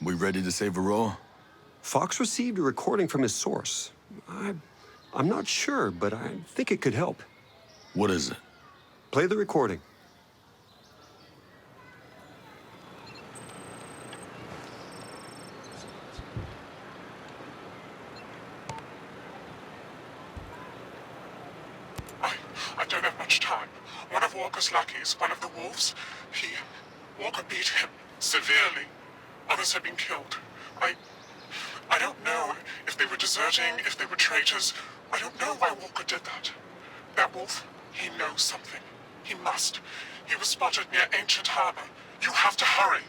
We ready to save Aurora? Fox received a recording from his source. I'm not sure, but I think it could help. What is it? Play the recording. I don't have much time. One of Walker's lackeys, one of the wolves, Walker beat him severely. Others had been killed. I don't know if they were deserting, if they were traitors. I don't know why Walker did that. That wolf, he knows something. He must. He was spotted near Ancient Harbor. You have to hurry.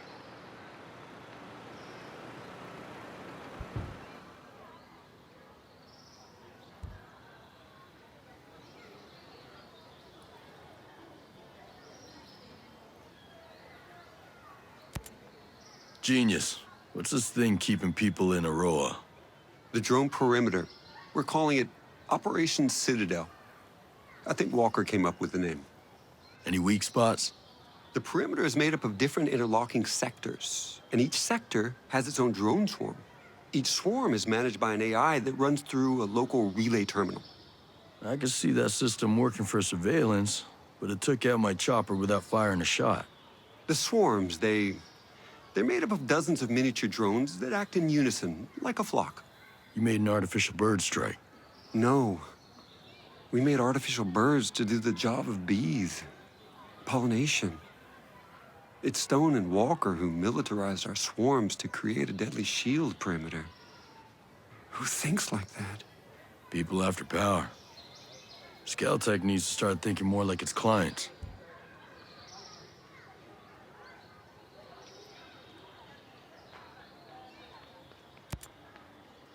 Genius. What's this thing keeping people in Aurora? The drone perimeter. We're calling it Operation Citadel. I think Walker came up with the name. Any weak spots? The perimeter is made up of different interlocking sectors, and each sector has its own drone swarm. Each swarm is managed by an AI that runs through a local relay terminal. I could see that system working for surveillance, but it took out my chopper without firing a shot. The swarms, they're made up of dozens of miniature drones that act in unison, like a flock. You made an artificial bird strike. No. We made artificial birds to do the job of bees. Pollination. It's Stone and Walker who militarized our swarms to create a deadly shield perimeter. Who thinks like that? People after power. Skell Tech needs to start thinking more like its clients.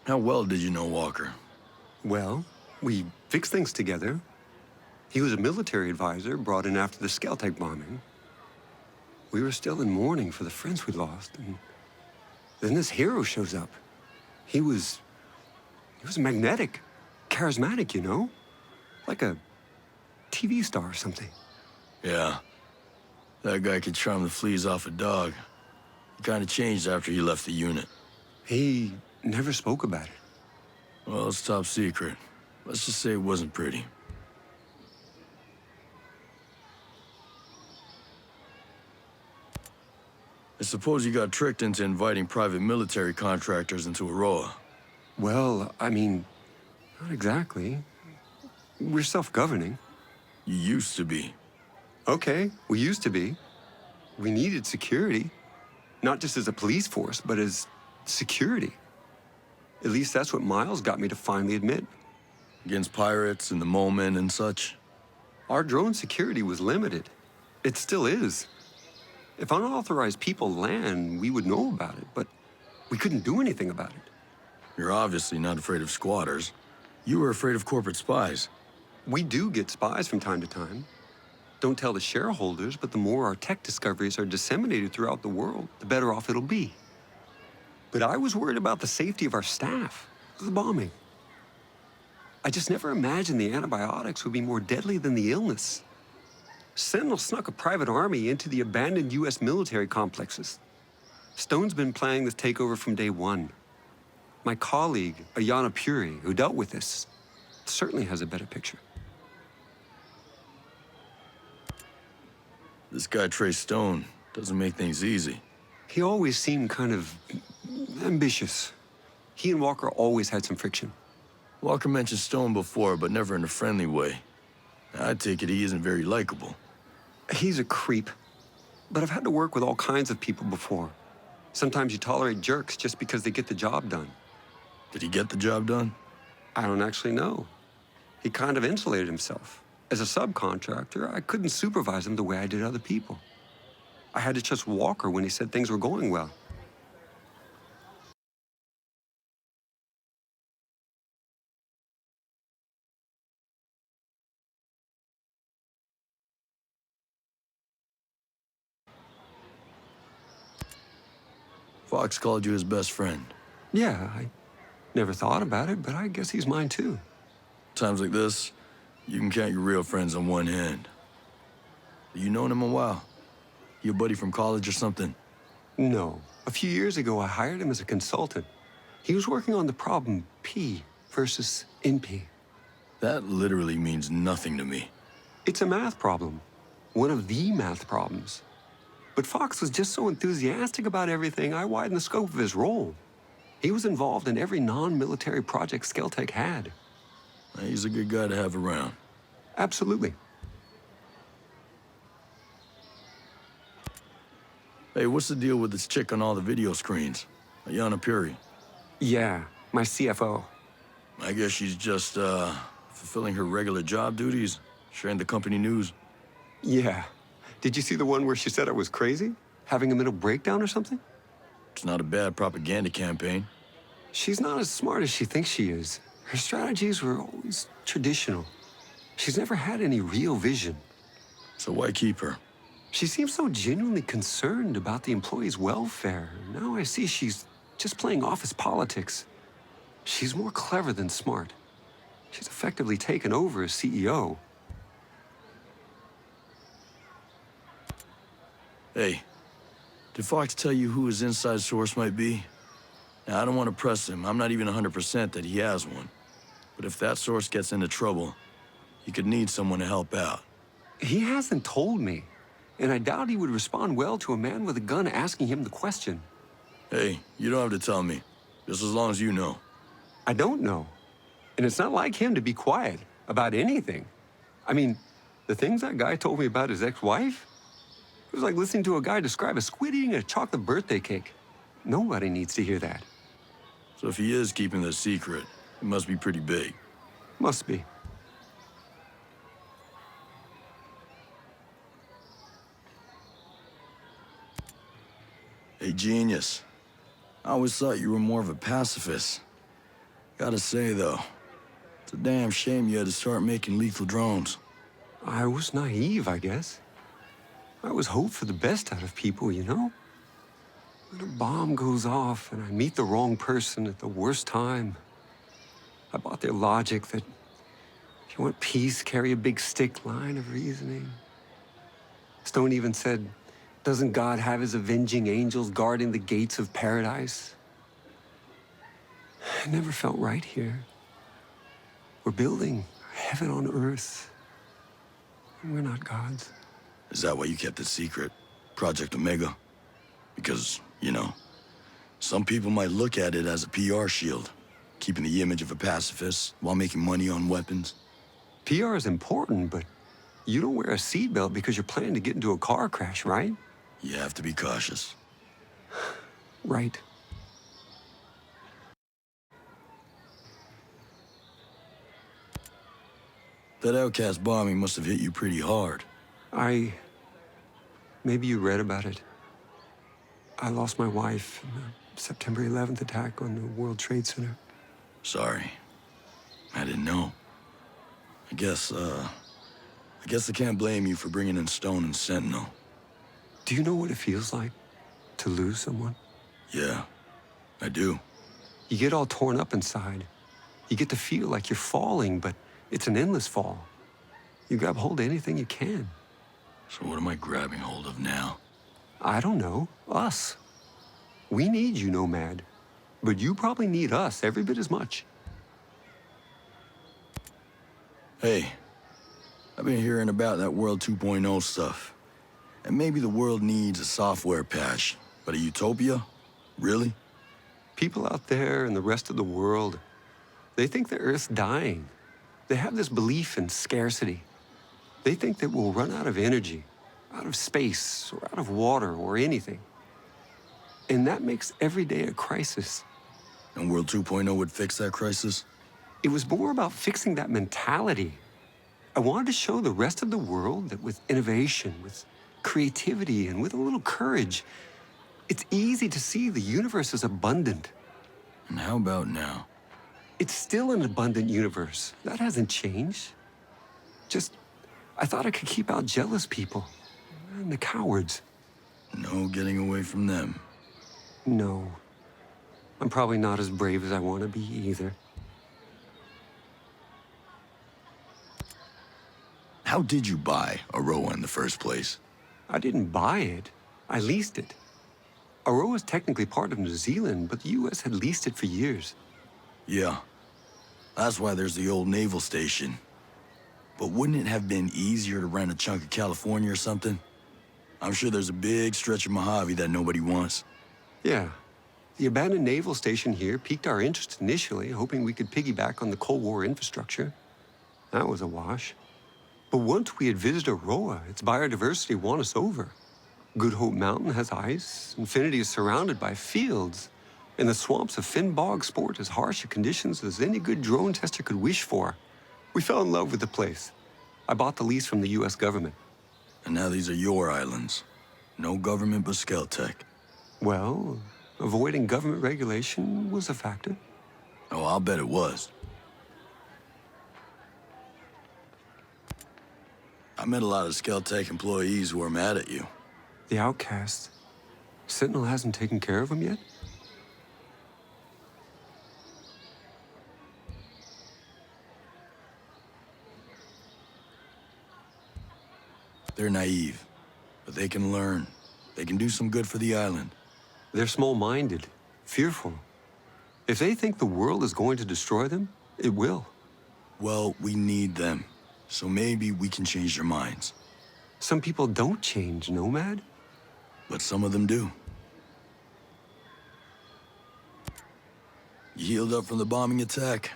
How well did you know Walker? Well, we fixed things together. He was a military advisor brought in after the Skell Tech bombing. We were still in mourning for the friends we lost, and then this hero shows up. He was magnetic, charismatic, you know? Like a TV star or something. Yeah. That guy could charm the fleas off a dog. He kind of changed after he left the unit. He never spoke about it. Well, it's top secret. Let's just say it wasn't pretty. I suppose you got tricked into inviting private military contractors into Aurora. Well, I mean, not exactly. We're self-governing. You used to be. Okay, we used to be. We needed security. Not just as a police force, but as security. At least that's what Miles got me to finally admit. Against pirates and the Mole-Men and such. Our drone security was limited. It still is. If unauthorized people land, we would know about it, but we couldn't do anything about it. You're obviously not afraid of squatters. You were afraid of corporate spies. We do get spies from time to time. Don't tell the shareholders, but the more our tech discoveries are disseminated throughout the world, the better off it'll be. But I was worried about the safety of our staff, the bombing. I just never imagined the antibiotics would be more deadly than the illness. Sentinel snuck a private army into the abandoned U.S. military complexes. Stone's been planning this takeover from day one. My colleague, Ayanna Puri, who dealt with this, certainly has a better picture. This guy, Trey Stone, doesn't make things easy. He always seemed kind of ambitious. He and Walker always had some friction. Walker mentioned Stone before, but never in a friendly way. I take it he isn't very likable. He's a creep. But I've had to work with all kinds of people before. Sometimes you tolerate jerks just because they get the job done. Did he get the job done? I don't actually know. He kind of insulated himself. As a subcontractor, I couldn't supervise him the way I did other people. I had to trust Walker when he said things were going well. Fox called you his best friend. Yeah, I never thought about it, but I guess he's mine too. Times like this, you can count your real friends on one hand. You known him a while? You a buddy from college or something? No, A few years ago, I hired him as a consultant. He was working on the problem P versus NP. That literally means nothing to me. It's a math problem, one of the math problems. But Fox was just so enthusiastic about everything, I widened the scope of his role. He was involved in every non-military project Skell had. He's a good guy to have around. Absolutely. Hey, what's the deal with this chick on all the video screens? Ayanna Puri. Yeah, my CFO. I guess she's just, fulfilling her regular job duties, sharing the company news. Yeah. Did you see the one where she said I was crazy? Having a mental breakdown or something? It's not a bad propaganda campaign. She's not as smart as she thinks she is. Her strategies were always traditional. She's never had any real vision. So why keep her? She seems so genuinely concerned about the employees' welfare. Now I see she's just playing office politics. She's more clever than smart. She's effectively taken over as CEO. Hey, did Fox tell you who his inside source might be? Now, I don't want to press him. I'm not even 100% that he has one. But if that source gets into trouble, he could need someone to help out. He hasn't told me, and I doubt he would respond well to a man with a gun asking him the question. Hey, you don't have to tell me. Just as long as you know. I don't know. And it's not like him to be quiet about anything. I mean, the things that guy told me about his ex-wife, it was like listening to a guy describe a squid eating a chocolate birthday cake. Nobody needs to hear that. So if he is keeping this secret, it must be pretty big. Must be. Hey, genius. I always thought you were more of a pacifist. Gotta say, though, it's a damn shame you had to start making lethal drones. I was naive, I guess. I always hoped for the best out of people, you know? When a bomb goes off and I meet the wrong person at the worst time, I bought their logic that if you want peace, carry a big stick line of reasoning. Stone even said, doesn't God have his avenging angels guarding the gates of paradise? It never felt right here. We're building heaven on earth, and we're not gods. Is that why you kept it secret? Project Omega? Because, you know, some people might look at it as a PR shield, keeping the image of a pacifist while making money on weapons. PR is important, but you don't wear a seatbelt because you're planning to get into a car crash, right? You have to be cautious. Right. That outcast bombing must have hit you pretty hard. Maybe you read about it. I lost my wife in the September 11th attack on the World Trade Center. Sorry. I didn't know. I guess I can't blame you for bringing in Stone and Sentinel. Do you know what it feels like to lose someone? Yeah, I do. You get all torn up inside. You get to feel like you're falling, but it's an endless fall. You grab hold of anything you can. So what am I grabbing hold of now? I don't know. Us. We need you, Nomad. But you probably need us every bit as much. Hey, I've been hearing about that World 2.0 stuff. And maybe the world needs a software patch, but a utopia? Really? People out there in the rest of the world, they think the Earth's dying. They have this belief in scarcity. They think that we'll run out of energy, out of space, or out of water, or anything. And that makes every day a crisis. And World 2.0 would fix that crisis? It was more about fixing that mentality. I wanted to show the rest of the world that with innovation, with creativity, and with a little courage, it's easy to see the universe is abundant. And how about now? It's still an abundant universe. That hasn't changed. Just, I thought I could keep out jealous people and the cowards. No getting away from them. No. I'm probably not as brave as I want to be either. How did you buy Aroa in the first place? I didn't buy it. I leased it. Aroa is technically part of New Zealand, but the U.S. had leased it for years. Yeah. That's why there's the old naval station. But wouldn't it have been easier to rent a chunk of California or something? I'm sure there's a big stretch of Mojave that nobody wants. Yeah. The abandoned naval station here piqued our interest initially, hoping we could piggyback on the Cold War infrastructure. That was a wash. But once we had visited Aroa, its biodiversity won us over. Good Hope Mountain has ice, Infinity is surrounded by fields, and the swamps of Finn Bog sport as harsh conditions as any good drone tester could wish for. We fell in love with the place. I bought the lease from the U.S. government. And now these are your islands. No government but Skell Tech. Well, avoiding government regulation was a factor. Oh, I'll bet it was. I met a lot of Skell Tech employees who are mad at you. The outcast. Sentinel hasn't taken care of him yet? They're naive, but they can learn. They can do some good for the island. They're small-minded, fearful. If they think the world is going to destroy them, it will. Well, we need them, so maybe we can change their minds. Some people don't change, Nomad. But some of them do. You healed up from the bombing attack?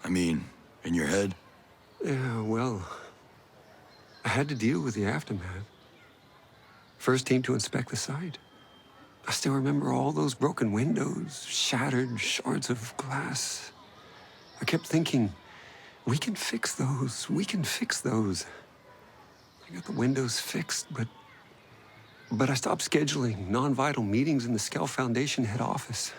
I mean, in your head? Yeah, well, I had to deal with the aftermath. First team to inspect the site. I still remember all those broken windows, shattered shards of glass. I kept thinking, we can fix those, we can fix those. I got the windows fixed, but I stopped scheduling non-vital meetings in the Skell Foundation head office.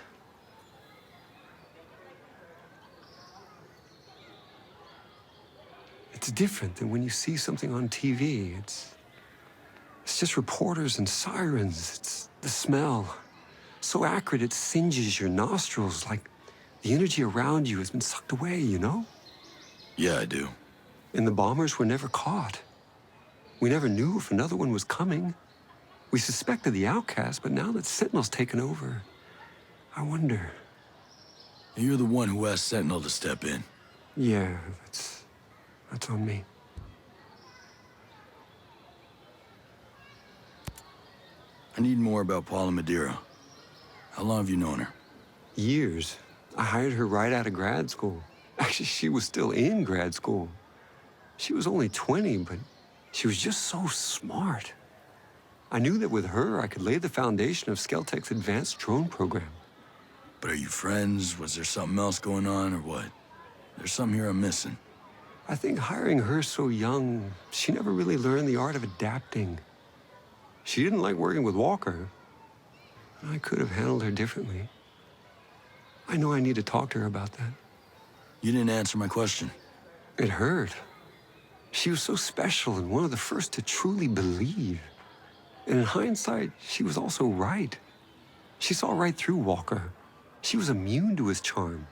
It's different than when you see something on TV. It's just reporters and sirens. It's the smell. So acrid it singes your nostrils, like the energy around you has been sucked away, you know? Yeah, I do. And the bombers were never caught. We never knew if another one was coming. We suspected the outcast, but now that Sentinel's taken over, I wonder. You're the one who asked Sentinel to step in. Yeah, that's on me. I need more about Paula Madeira. How long have you known her? Years. I hired her right out of grad school. Actually, she was still in grad school. She was only 20, but she was just so smart. I knew that with her, I could lay the foundation of Skell Tech's advanced drone program. But are you friends? Was there something else going on, or what? There's something here I'm missing. I think hiring her so young, she never really learned the art of adapting. She didn't like working with Walker. I could have handled her differently. I know I need to talk to her about that. You didn't answer my question. It hurt. She was so special and one of the first to truly believe. And in hindsight, she was also right. She saw right through Walker. She was immune to his charm.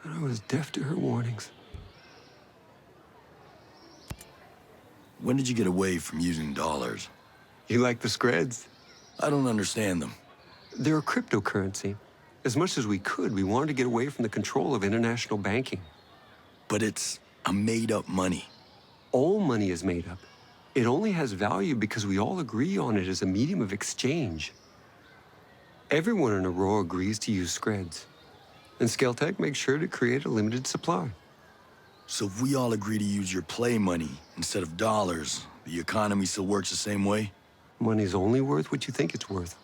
And I was deaf to her warnings. When did you get away from using dollars? You like the Screds? I don't understand them. They're a cryptocurrency. As much as we could, we wanted to get away from the control of international banking. But it's a made-up money. All money is made up. It only has value because we all agree on it as a medium of exchange. Everyone in Aurora agrees to use Screds. And Skell Tech makes sure to create a limited supply. So if we all agree to use your play money instead of dollars, the economy still works the same way? Money's only worth what you think it's worth.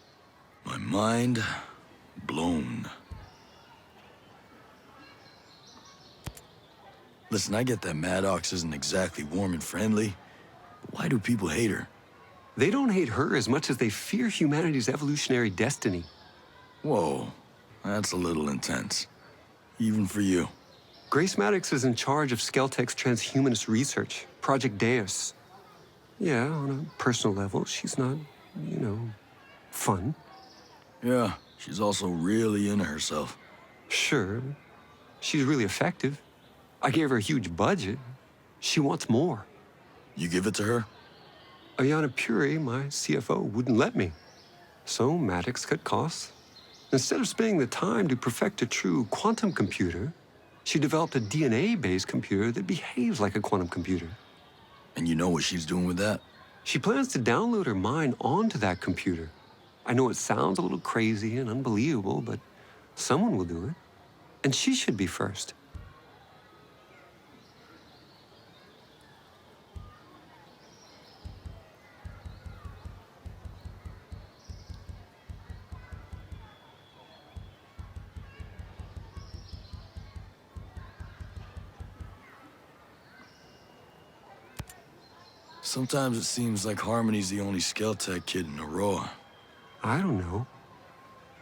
My mind blown. Listen, I get that Maddox isn't exactly warm and friendly, but why do people hate her? They don't hate her as much as they fear humanity's evolutionary destiny. Whoa, that's a little intense. Even for you. Grace Maddox is in charge of Skell Tech's transhumanist research, Project Deus. Yeah, on a personal level, she's not, fun. Yeah, she's also really into herself. Sure, she's really effective. I gave her a huge budget. She wants more. You give it to her? Ayana Puri, my CFO, wouldn't let me. So Maddox cut costs. Instead of spending the time to perfect a true quantum computer, she developed a DNA-based computer that behaves like a quantum computer. And you know what she's doing with that? She plans to download her mind onto that computer. I know it sounds a little crazy and unbelievable, but someone will do it. And she should be first. Sometimes it seems like Harmony's the only Skell Tech kid in Aurora. I don't know.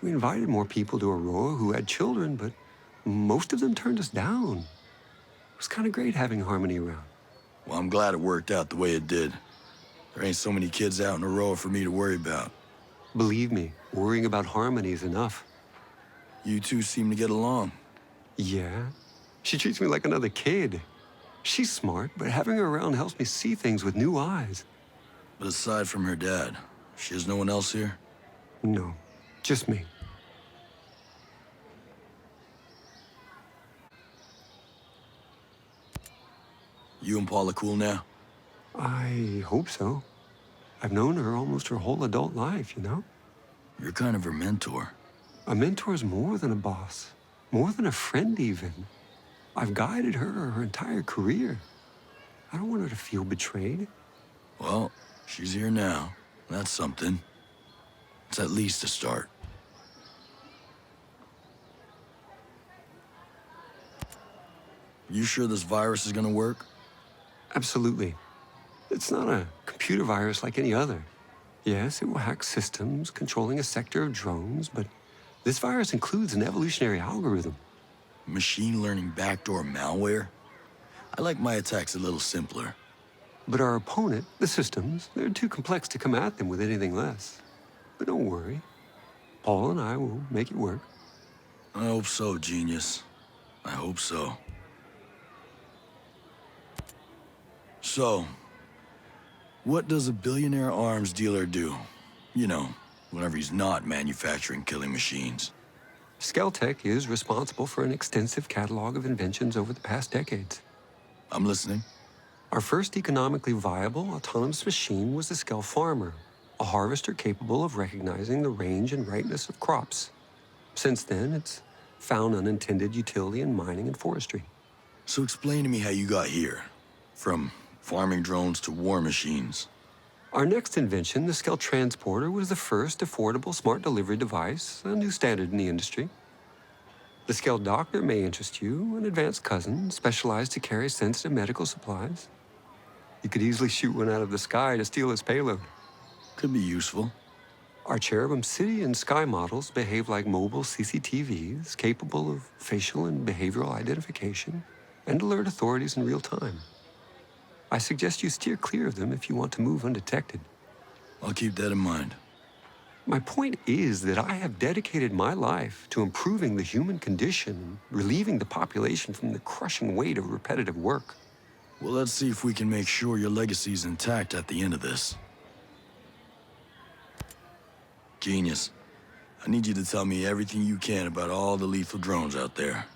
We invited more people to Aurora who had children, but most of them turned us down. It was kind of great having Harmony around. Well, I'm glad it worked out the way it did. There ain't so many kids out in Aurora for me to worry about. Believe me, worrying about Harmony is enough. You two seem to get along. Yeah, she treats me like another kid. She's smart, but having her around helps me see things with new eyes. But aside from her dad, she has no one else here? No, just me. You and Paula cool now? I hope so. I've known her almost her whole adult life, you know? You're kind of her mentor. A mentor's more than a boss, more than a friend even. I've guided her entire career. I don't want her to feel betrayed. Well, she's here now. That's something. It's at least a start. You sure this virus is gonna work? Absolutely. It's not a computer virus like any other. Yes, it will hack systems controlling a sector of drones, but this virus includes an evolutionary algorithm. Machine learning backdoor malware? I like my attacks a little simpler. But our opponent, the systems, they're too complex to come at them with anything less. But don't worry. Paul and I will make it work. I hope so, genius. I hope so. So, what does a billionaire arms dealer do? You know, whenever he's not manufacturing killing machines. Skell Tech is responsible for an extensive catalog of inventions over the past decades. I'm listening. Our first economically viable autonomous machine was the Skell Farmer, a harvester capable of recognizing the range and ripeness of crops. Since then, it's found unintended utility in mining and forestry. So explain to me how you got here. From farming drones to war machines. Our next invention, the Skell Transporter, was the first affordable smart delivery device, a new standard in the industry. The Skell Doctor may interest you, an advanced cousin specialized to carry sensitive medical supplies. You could easily shoot one out of the sky to steal its payload. Could be useful. Our Cherubim City and Sky models behave like mobile CCTVs, capable of facial and behavioral identification, and alert authorities in real time. I suggest you steer clear of them if you want to move undetected. I'll keep that in mind. My point is that I have dedicated my life to improving the human condition and relieving the population from the crushing weight of repetitive work. Well, let's see if we can make sure your legacy's intact at the end of this. Genius. I need you to tell me everything you can about all the lethal drones out there.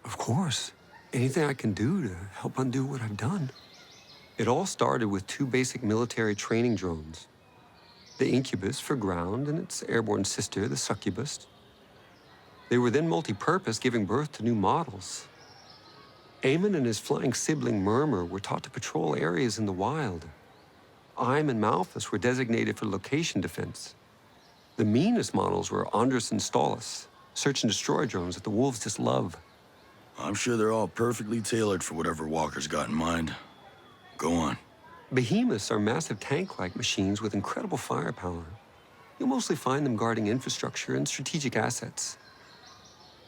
Of course. Anything I can do to help undo what I've done. It all started with two basic military training drones. The Incubus for ground and its airborne sister, the Succubus. They were then multi-purpose, giving birth to new models. Eamon and his flying sibling Murmur were taught to patrol areas in the wild. Ime and Malthus were designated for location defense. The meanest models were Andrus and Stolas, search and destroy drones that the wolves just love. I'm sure they're all perfectly tailored for whatever Walker's got in mind. Go on. Behemoths are massive tank-like machines with incredible firepower. You'll mostly find them guarding infrastructure and strategic assets.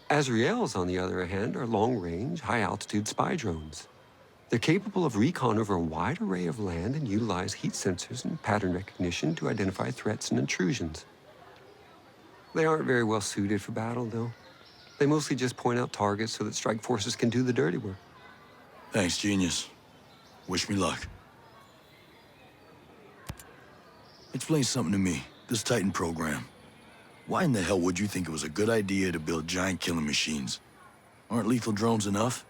Azraels, on the other hand, are long-range, high-altitude spy drones. They're capable of recon over a wide array of land and utilize heat sensors and pattern recognition to identify threats and intrusions. They aren't very well suited for battle, though. They mostly just point out targets so that strike forces can do the dirty work. Thanks, genius. Wish me luck. Explain something to me, this Titan program. Why in the hell would you think it was a good idea to build giant killing machines? Aren't lethal drones enough?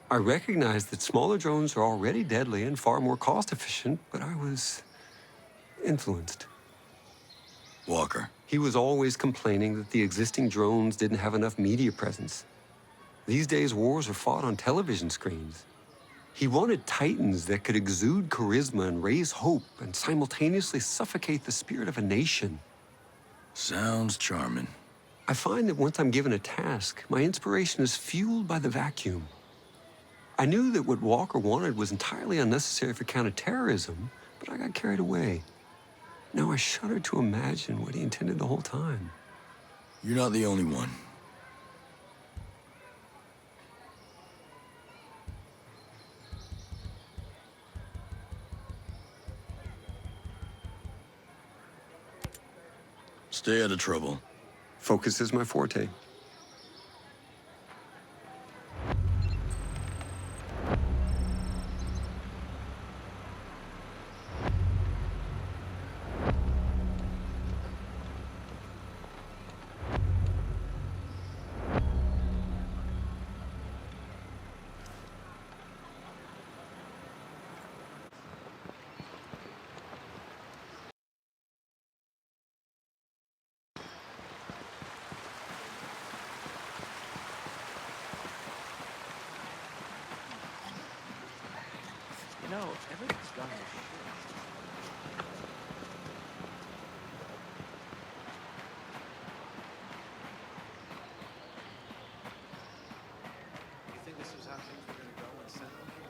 I recognize that smaller drones are already deadly and far more cost-efficient, but I was influenced. Walker. He was always complaining that the existing drones didn't have enough media presence. These days, wars are fought on television screens. He wanted titans that could exude charisma and raise hope and simultaneously suffocate the spirit of a nation. Sounds charming. I find that once I'm given a task, my inspiration is fueled by the vacuum. I knew that what Walker wanted was entirely unnecessary for counterterrorism, but I got carried away. Now I shudder to imagine what he intended the whole time. You're not the only one. Stay out of trouble. Focus is my forte. You know, everything's gone to shit. You think this was how things were gonna go when sent them here?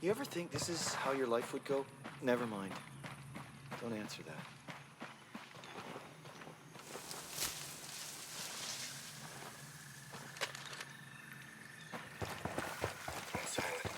You ever think this is how your life would go? Never mind. Don't answer that. I'm silent.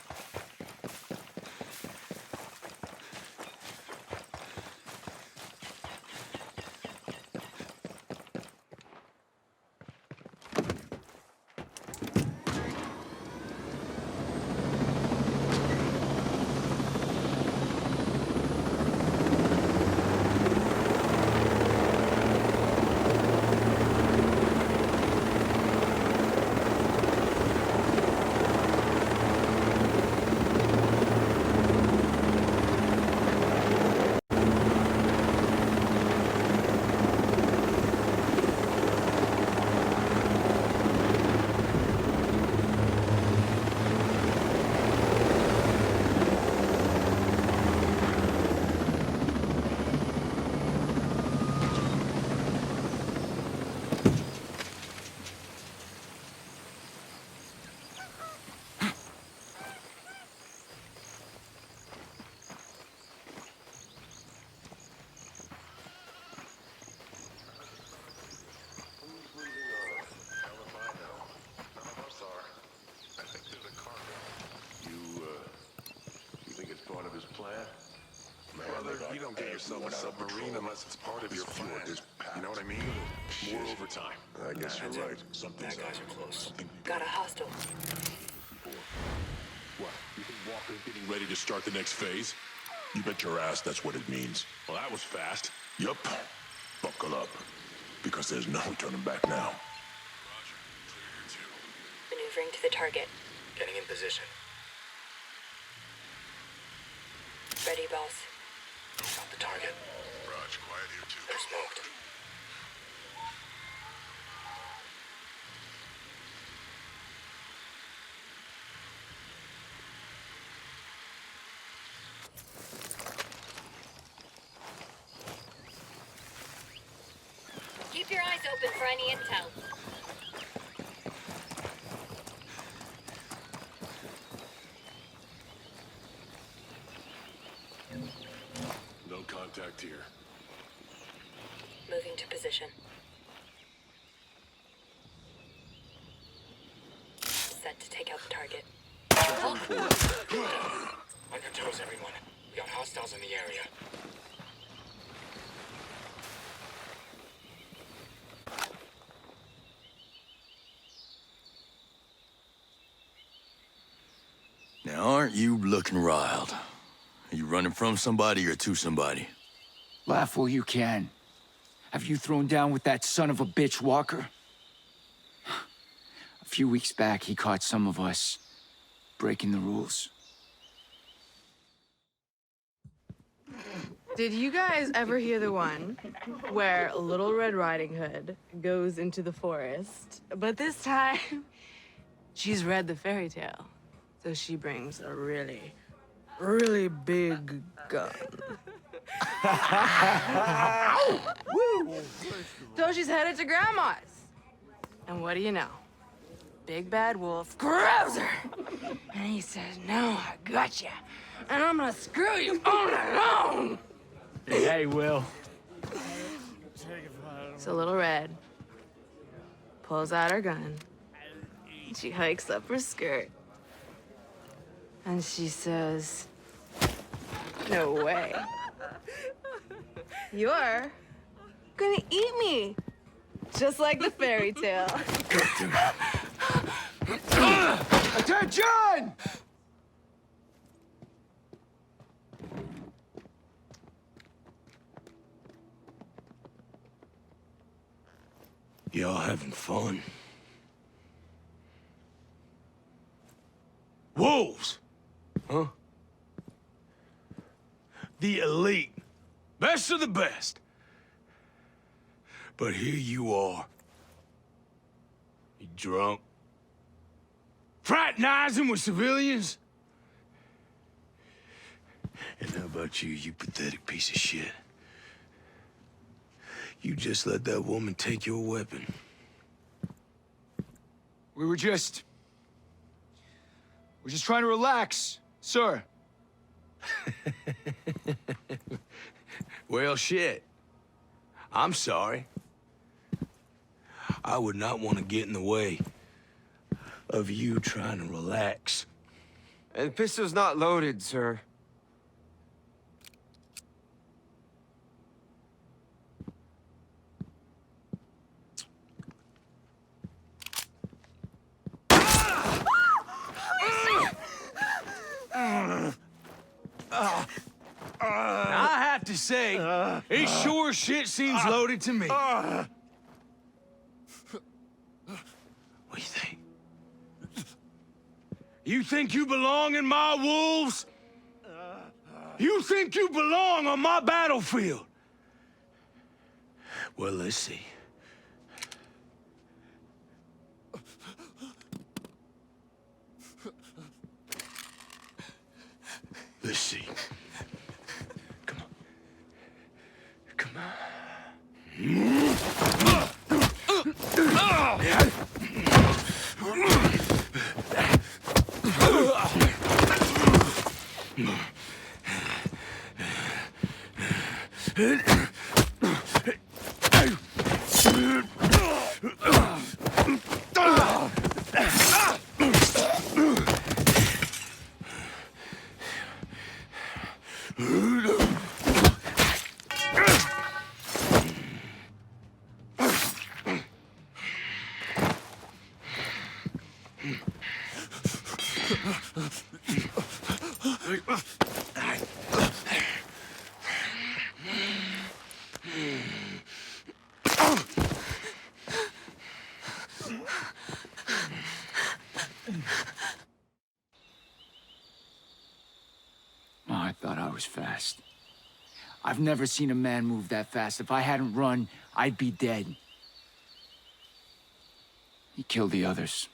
You don't get yourself a submarine unless it's part of your plan. You know what I mean? More overtime. I guess you're right. Something's Bad guys are close. Got a hostile. What? You think Walker's getting ready to start the next phase? You bet your ass that's what it means. Well, that was fast. Yup. Buckle up. Because there's no turning back now. Roger. Clear here, too. Maneuvering to the target. Getting in position. Ready, boss. Got the target. Raj, quiet here, too. They're smoked. Keep your eyes open for any intel. No contact here. Moving to position. Set to take out the target. On your toes, everyone. We got hostiles in the area. Now, aren't you looking riled? Are you running from somebody or to somebody? Laugh while you can. Have you thrown down with that son of a bitch Walker? A few weeks back, he caught some of us breaking the rules. Did you guys ever hear the one where Little Red Riding Hood goes into the forest, but this time she's read the fairy tale, so she brings a really, really big gun. So she's headed to Grandma's. And what do you know? Big bad wolf grabs her. And he says, "No, I got you. And I'm gonna screw you all alone." Hey, Will. So Little Red pulls out her gun. She hikes up her skirt. And she says, "No way. You're gonna eat me. Just like the fairy tale." Attention! Y'all having fun? Wolves! Huh? The elite. Best of the best. But here you are. You drunk? Fraternizing with civilians? And how about you, you pathetic piece of shit? You just let that woman take your weapon. We're just trying to relax, sir. Well, shit. I'm sorry. I would not want to get in the way of you trying to relax. And the pistol's not loaded, sir. I have to say, it sure as shit seems loaded to me. What do you think? You think you belong in my wolves? You think you belong on my battlefield? Well, let's see. Let's see. Come on. Come Oh, I thought I was fast. I've never seen a man move that fast. If I hadn't run, I'd be dead. He killed the others.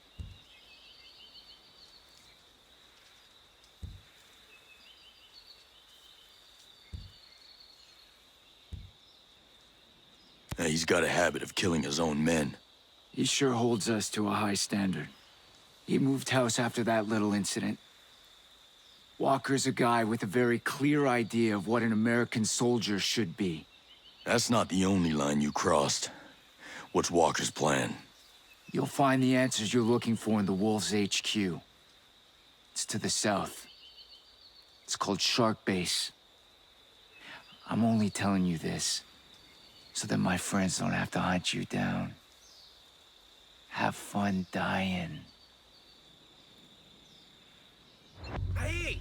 Now, he's got a habit of killing his own men. He sure holds us to a high standard. He moved house after that little incident. Walker's a guy with a very clear idea of what an American soldier should be. That's not the only line you crossed. What's Walker's plan? You'll find the answers you're looking for in the Wolves HQ. It's to the south. It's called Shark Base. I'm only telling you this so that my friends don't have to hunt you down. Have fun dying. Ahí!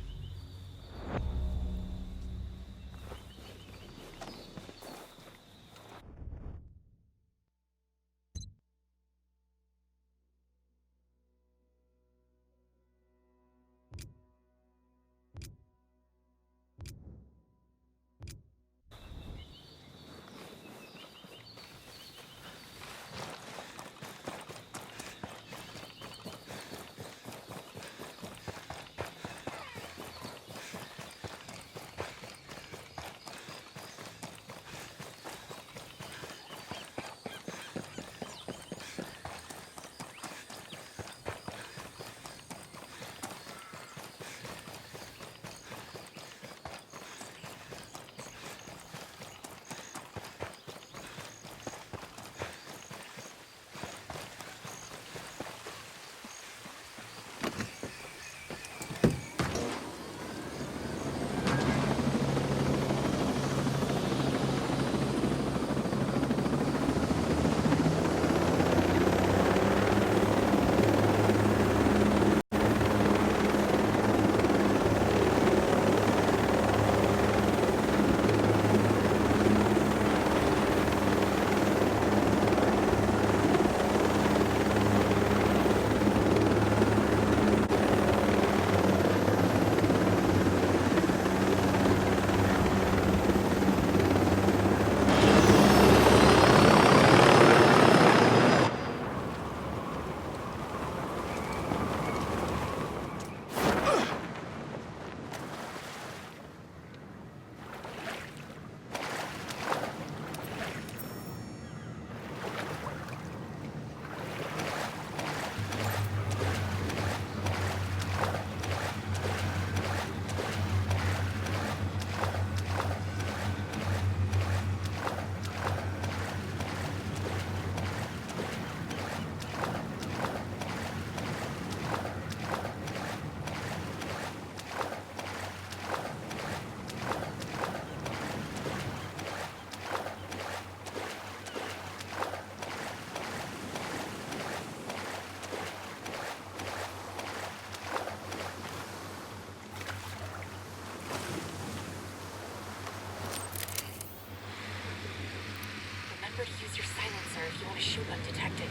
Remember to use your silencer if you want to shoot undetected.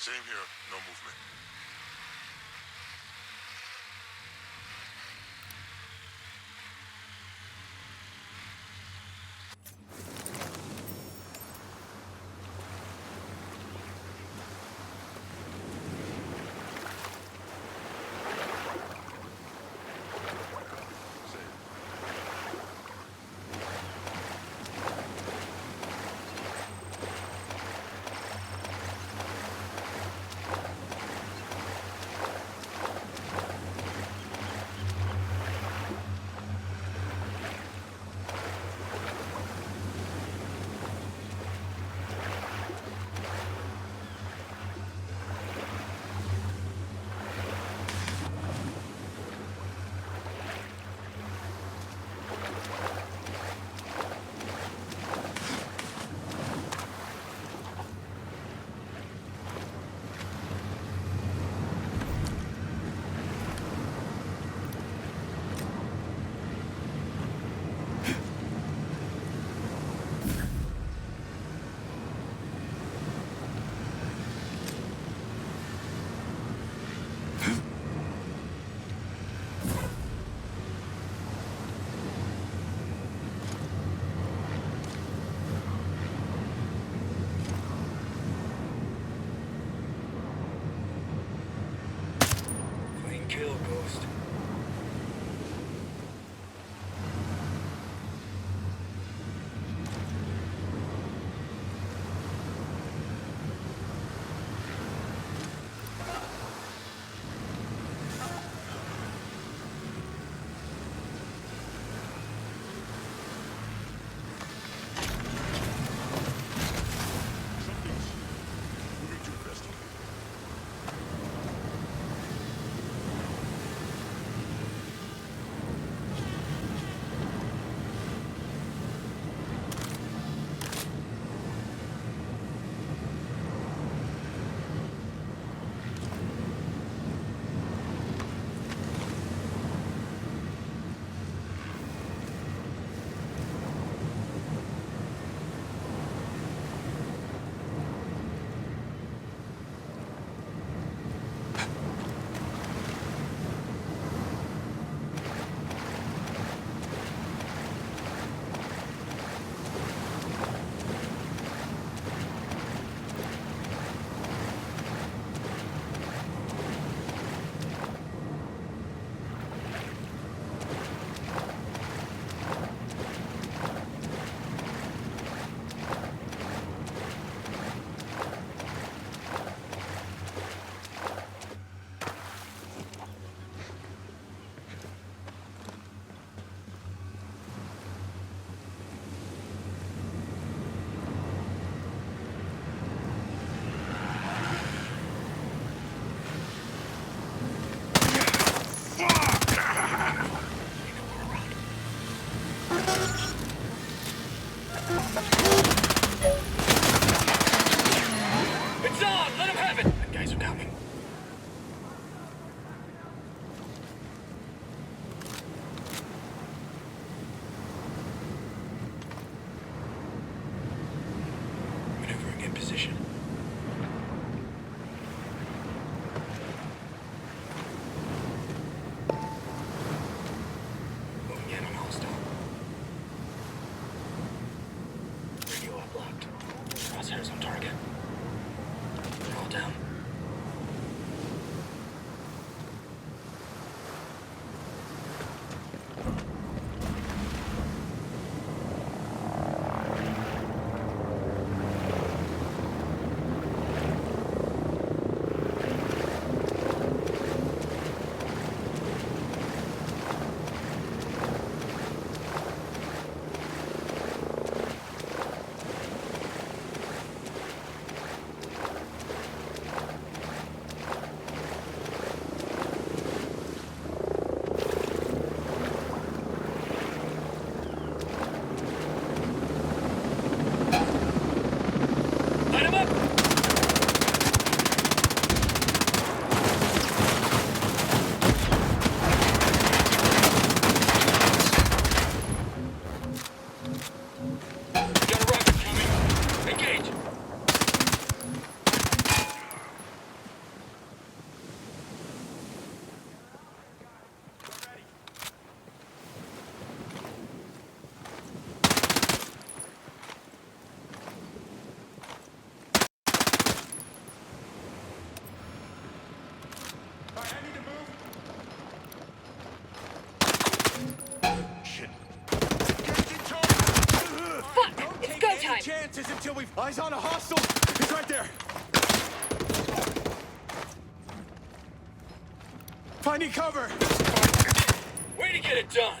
Same here, no movement. Light him up! We got a rocket coming. Engage! Fuck! It's go time! Chances until we've eyes on a hostile. He's right there. Finding cover. Way to get it done!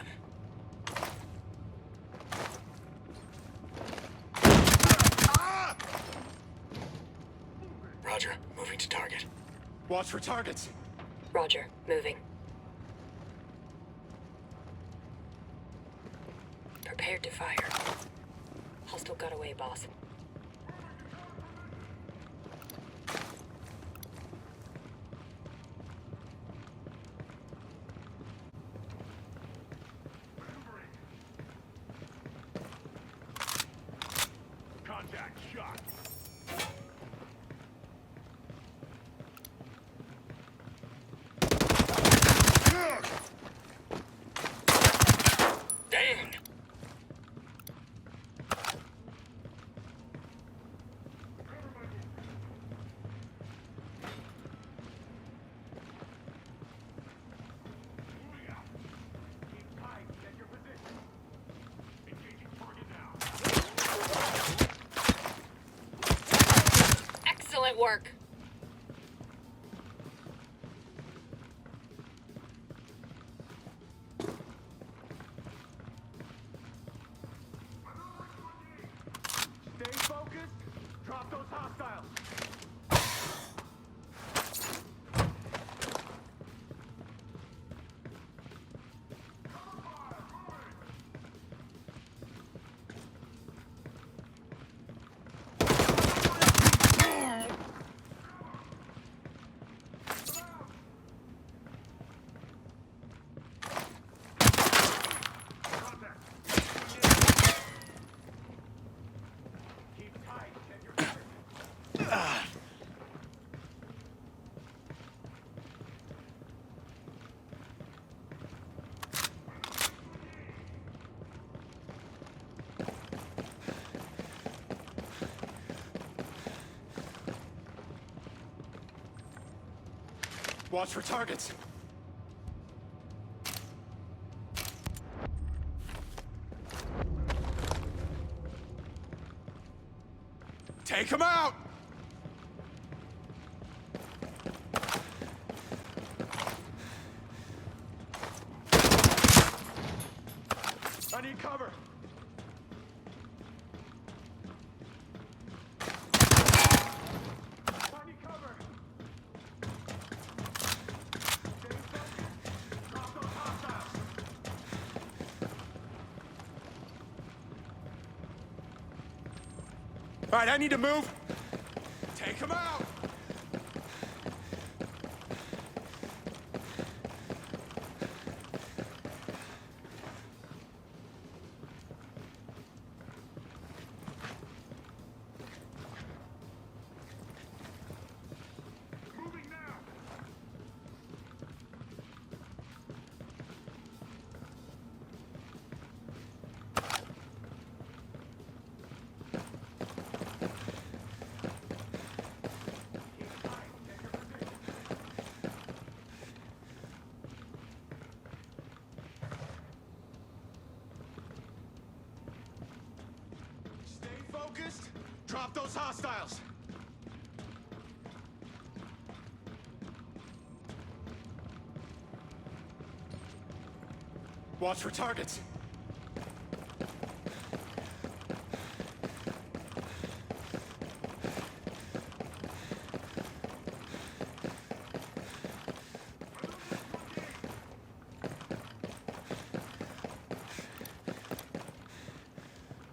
Roger, moving to target. Watch for targets. Roger, moving. Prepared to fire. Hostile got away, boss. Contact shot. Dang! Excellent work. Stay focused. Drop those hostiles. Watch for targets. Take him out! I need cover. I need cover. All right, I need to move. Take him out. Moving now. Stay focused. Drop those hostiles. Watch for targets.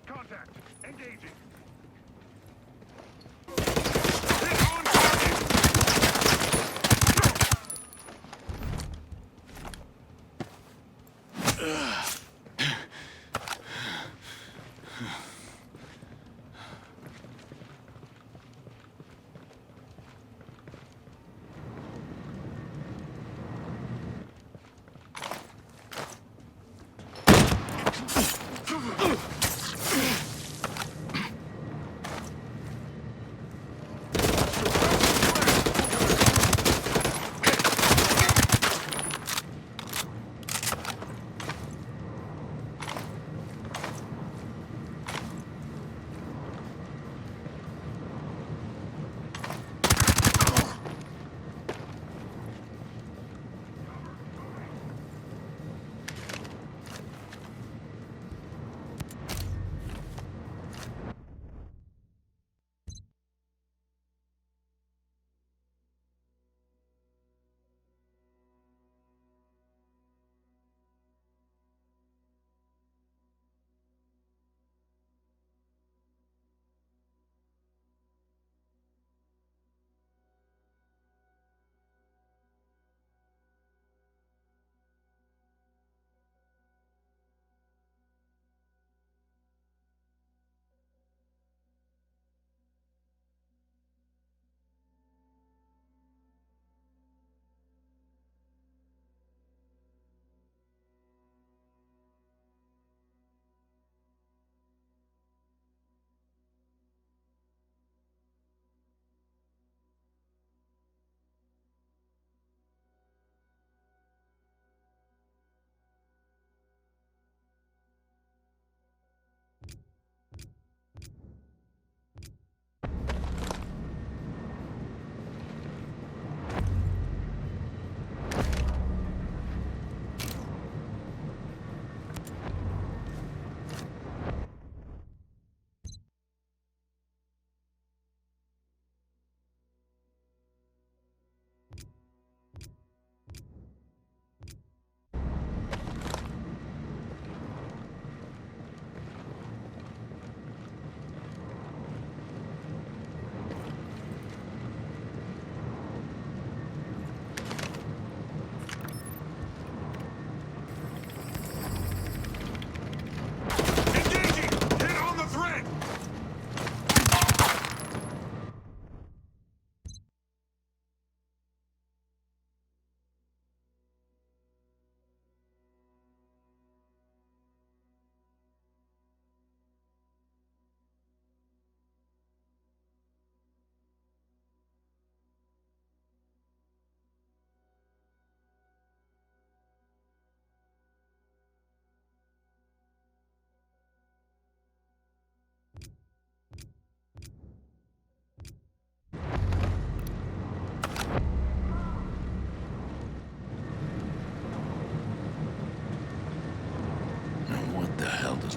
Contact. Engaging.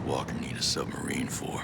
Walker need a submarine for?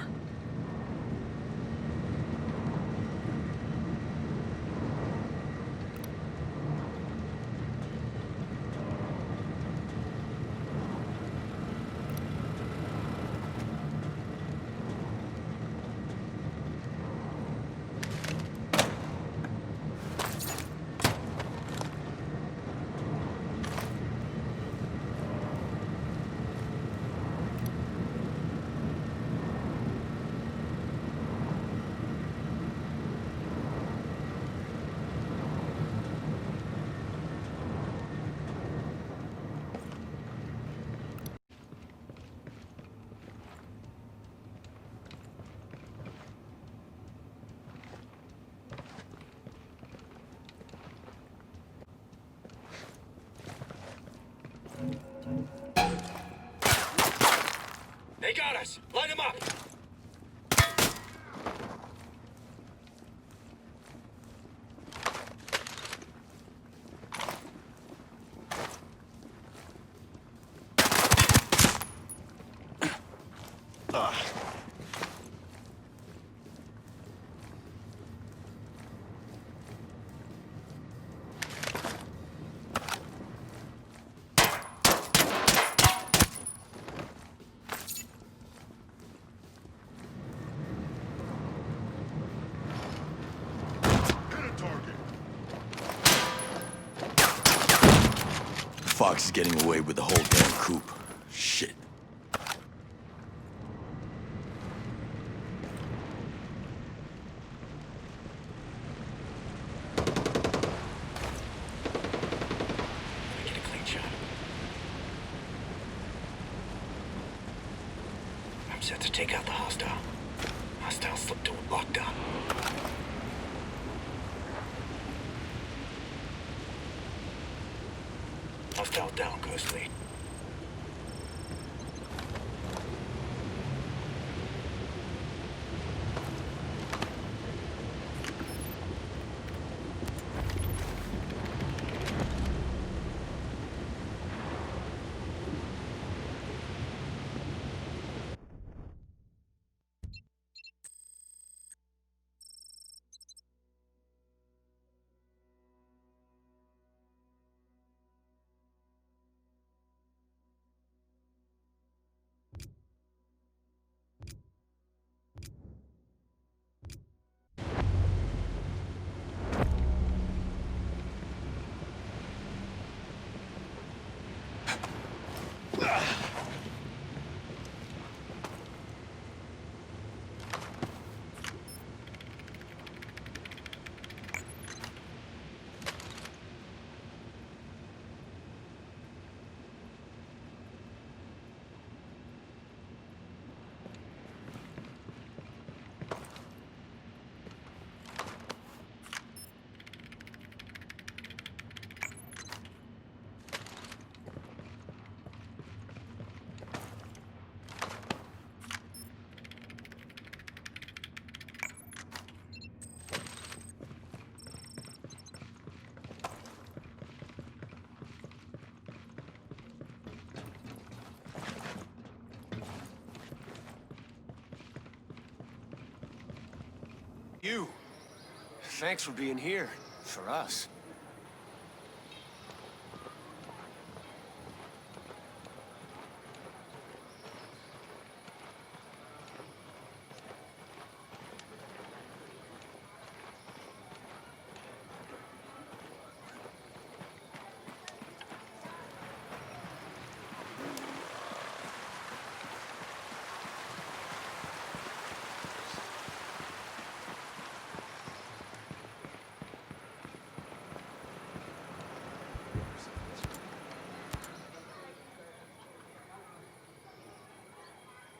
They got us! Light them up! Fox is getting away with the whole damn coup. Shit. Get a clean shot. I'm set to take out the hostile. Hostile slipped to a lockdown. Hostile down, Ghost Lead. You. Thanks for being here. For us.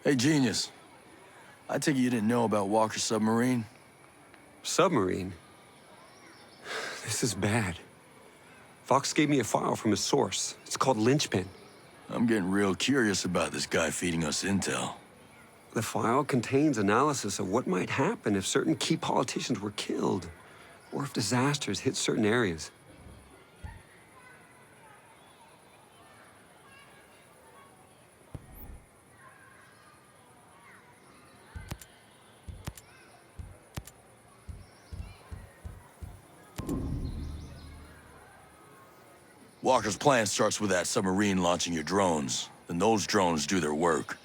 Hey, Genius. I take it you didn't know about Walker's submarine? Submarine? This is bad. Fox gave me a file from his source. It's called Linchpin. I'm getting real curious about this guy feeding us intel. The file contains analysis of what might happen if certain key politicians were killed, or if disasters hit certain areas. Walker's plan starts with that submarine launching your drones. Then those drones do their work.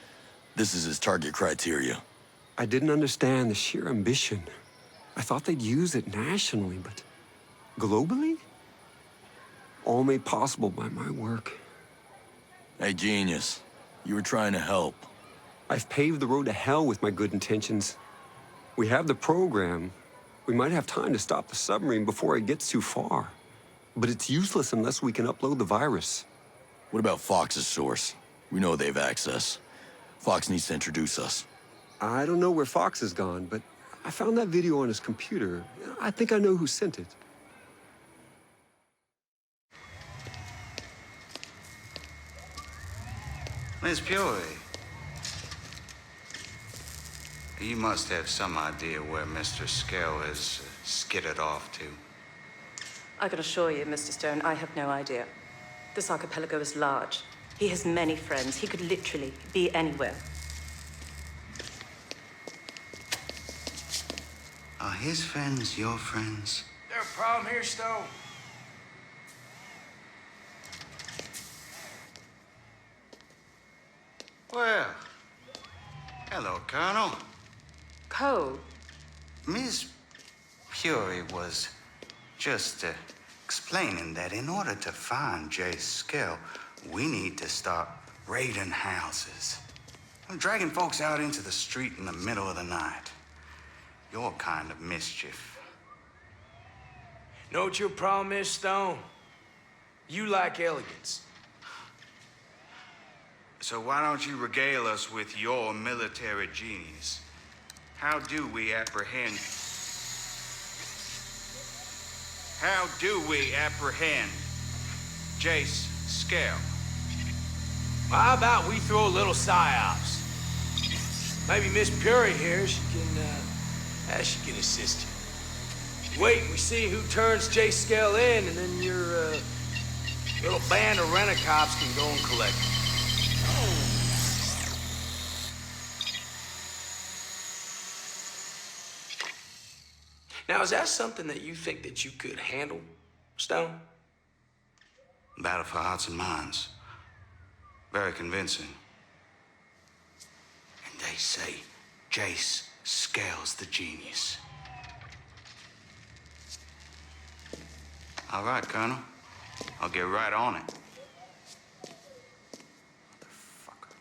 This is his target criteria. I didn't understand the sheer ambition. I thought they'd use it nationally, but globally? All made possible by my work. Hey, genius. You were trying to help. I've paved the road to hell with my good intentions. We have the program. We might have time to stop the submarine before it gets too far. But it's useless unless we can upload the virus. What about Fox's source? We know they have access. Fox needs to introduce us. I don't know where Fox has gone, but I found that video on his computer. I think I know who sent it. Miss Peory, you must have some idea where Mr. Skell has skidded off to. I can assure you, Mr. Stone, I have no idea. This archipelago is large. He has many friends. He could literally be anywhere. Are his friends your friends? There a problem here, Stone? Well, hello, Colonel. Cole. Miss Fury was just explaining that in order to find Jay Skell, we need to start raiding houses. I'm dragging folks out into the street in the middle of the night. Your kind of mischief. Know what your problem is, Stone? You like elegance. So why don't you regale us with your military genius? How do we apprehend Jace Skell? Well, how about we throw a little psyops? Maybe Miss Fury here, she can assist you. Wait, we see who turns Jay Skell in, and then your little band of rent-a-cops can go and collect him. Now, is that something that you think that you could handle, Stone? Battle for hearts and minds. Very convincing. And they say Jace Skell's the genius. All right, Colonel. I'll get right on it. Motherfucker.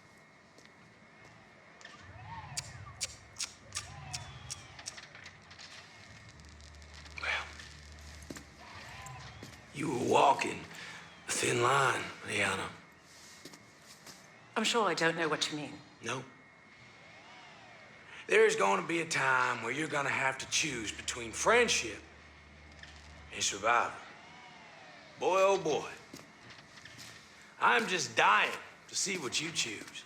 Well, you were walking a thin line, Liana. I'm sure I don't know what you mean. No. There's going to be a time where you're going to have to choose between friendship and survival. Boy, oh boy. I'm just dying to see what you choose.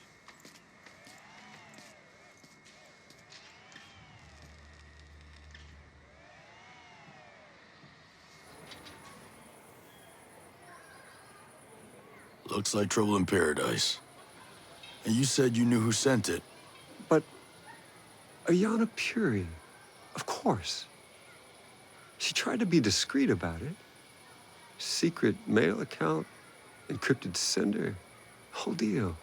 Looks like trouble in paradise. And you said you knew who sent it. But Ayanna Puri, of course. She tried to be discreet about it. Secret mail account, encrypted sender, whole deal.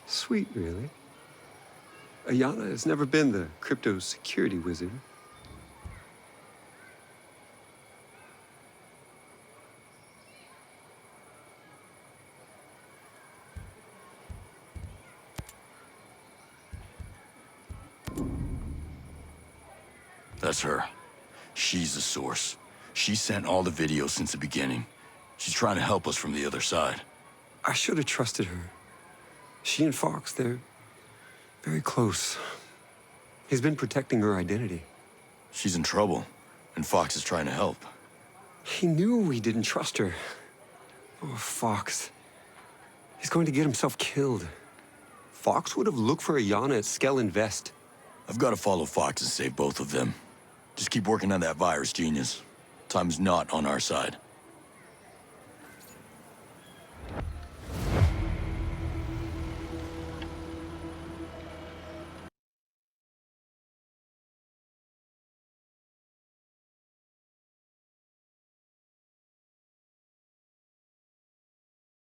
Sweet, really. Ayanna has never been the crypto security wizard. That's her. She's the source. She sent all the videos since the beginning. She's trying to help us from the other side. I should have trusted her. She and Fox, they're very close. He's been protecting her identity. She's in trouble, and Fox is trying to help. He knew we didn't trust her. Oh, Fox. He's going to get himself killed. Fox would have looked for Ayanna at Skell Invest. I've got to follow Fox and save both of them. Just keep working on that virus, genius. Time's not on our side.